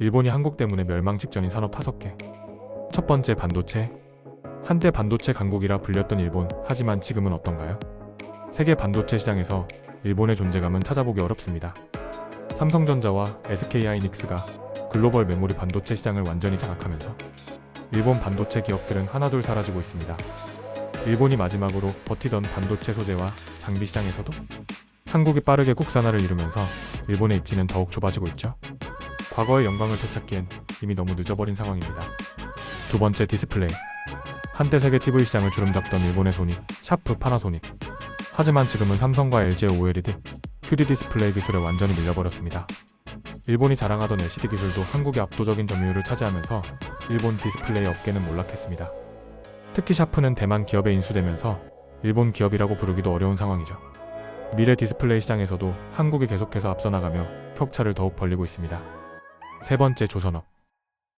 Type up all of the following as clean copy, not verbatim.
일본이 한국 때문에 멸망 직전인 산업 5개. 첫 번째, 반도체. 한때 반도체 강국이라 불렸던 일본, 하지만 지금은 어떤가요? 세계 반도체 시장에서 일본의 존재감은 찾아보기 어렵습니다. 삼성전자와 SK하이닉스가 글로벌 메모리 반도체 시장을 완전히 장악하면서 일본 반도체 기업들은 하나둘 사라지고 있습니다. 일본이 마지막으로 버티던 반도체 소재와 장비 시장에서도 한국이 빠르게 국산화를 이루면서 일본의 입지는 더욱 좁아지고 있죠. 과거의 영광을 되찾기엔 이미 너무 늦어버린 상황입니다. 두 번째, 디스플레이. 한때 세계 TV 시장을 주름잡던 일본의 소니, 샤프, 파나소닉. 하지만 지금은 삼성과 LG의 OLED, QD 디스플레이 기술에 완전히 밀려버렸습니다. 일본이 자랑하던 LCD 기술도 한국의 압도적인 점유율을 차지하면서 일본 디스플레이 업계는 몰락했습니다. 특히 샤프는 대만 기업에 인수되면서 일본 기업이라고 부르기도 어려운 상황이죠. 미래 디스플레이 시장에서도 한국이 계속해서 앞서 나가며 격차를 더욱 벌리고 있습니다. 세 번째, 조선업.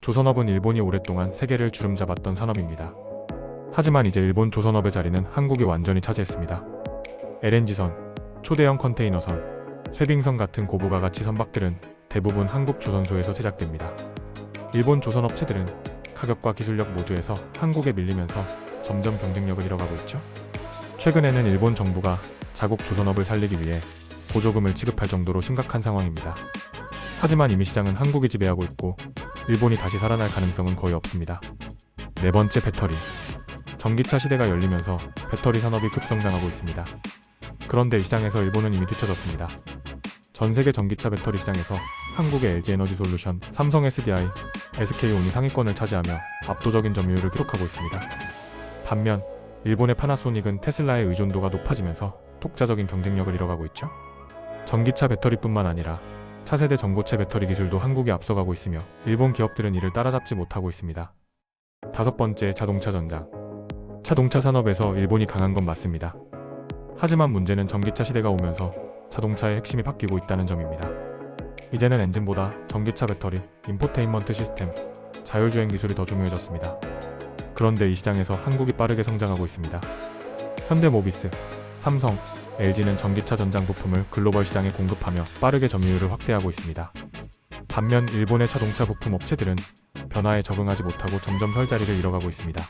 조선업은 일본이 오랫동안 세계를 주름잡았던 산업입니다. 하지만 이제 일본 조선업의 자리는 한국이 완전히 차지했습니다. LNG선, 초대형 컨테이너선, 쇠빙선 같은 고부가가치 선박들은 대부분 한국 조선소에서 제작됩니다. 일본 조선업체들은 가격과 기술력 모두에서 한국에 밀리면서 점점 경쟁력을 잃어가고 있죠. 최근에는 일본 정부가 자국 조선업을 살리기 위해 보조금을 지급할 정도로 심각한 상황입니다. 하지만 이미 시장은 한국이 지배하고 있고 일본이 다시 살아날 가능성은 거의 없습니다. 네 번째, 배터리. 전기차 시대가 열리면서 배터리 산업이 급성장하고 있습니다. 그런데 이 시장에서 일본은 이미 뒤처졌습니다. 전 세계 전기차 배터리 시장에서 한국의 LG에너지솔루션, 삼성 SDI, SK온이 상위권을 차지하며 압도적인 점유율을 기록하고 있습니다. 반면 일본의 파나소닉은 테슬라의 의존도가 높아지면서 독자적인 경쟁력을 잃어가고 있죠. 전기차 배터리뿐만 아니라 차세대 전고체 배터리 기술도 한국이 앞서가고 있으며 일본 기업들은 이를 따라잡지 못하고 있습니다. 다섯 번째, 자동차 전장. 자동차 산업에서 일본이 강한 건 맞습니다. 하지만 문제는 전기차 시대가 오면서 자동차의 핵심이 바뀌고 있다는 점입니다. 이제는 엔진보다 전기차 배터리, 인포테인먼트 시스템, 자율주행 기술이 더 중요해졌습니다. 그런데 이 시장에서 한국이 빠르게 성장하고 있습니다. 현대모비스, 삼성, LG는 전기차 전장 부품을 글로벌 시장에 공급하며 빠르게 점유율을 확대하고 있습니다. 반면 일본의 자동차 부품 업체들은 변화에 적응하지 못하고 점점 설 자리를 잃어가고 있습니다.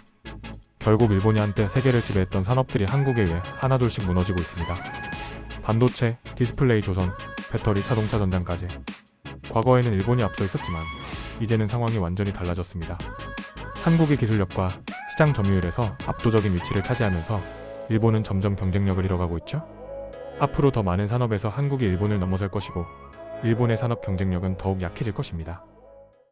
결국 일본이 한때 세계를 지배했던 산업들이 한국에 의해 하나둘씩 무너지고 있습니다. 반도체, 디스플레이, 조선, 배터리, 자동차 전장까지. 과거에는 일본이 앞서 있었지만 이제는 상황이 완전히 달라졌습니다. 한국의 기술력과 시장 점유율에서 압도적인 위치를 차지하면서 일본은 점점 경쟁력을 잃어가고 있죠. 앞으로 더 많은 산업에서 한국이 일본을 넘어설 것이고 일본의 산업 경쟁력은 더욱 약해질 것입니다.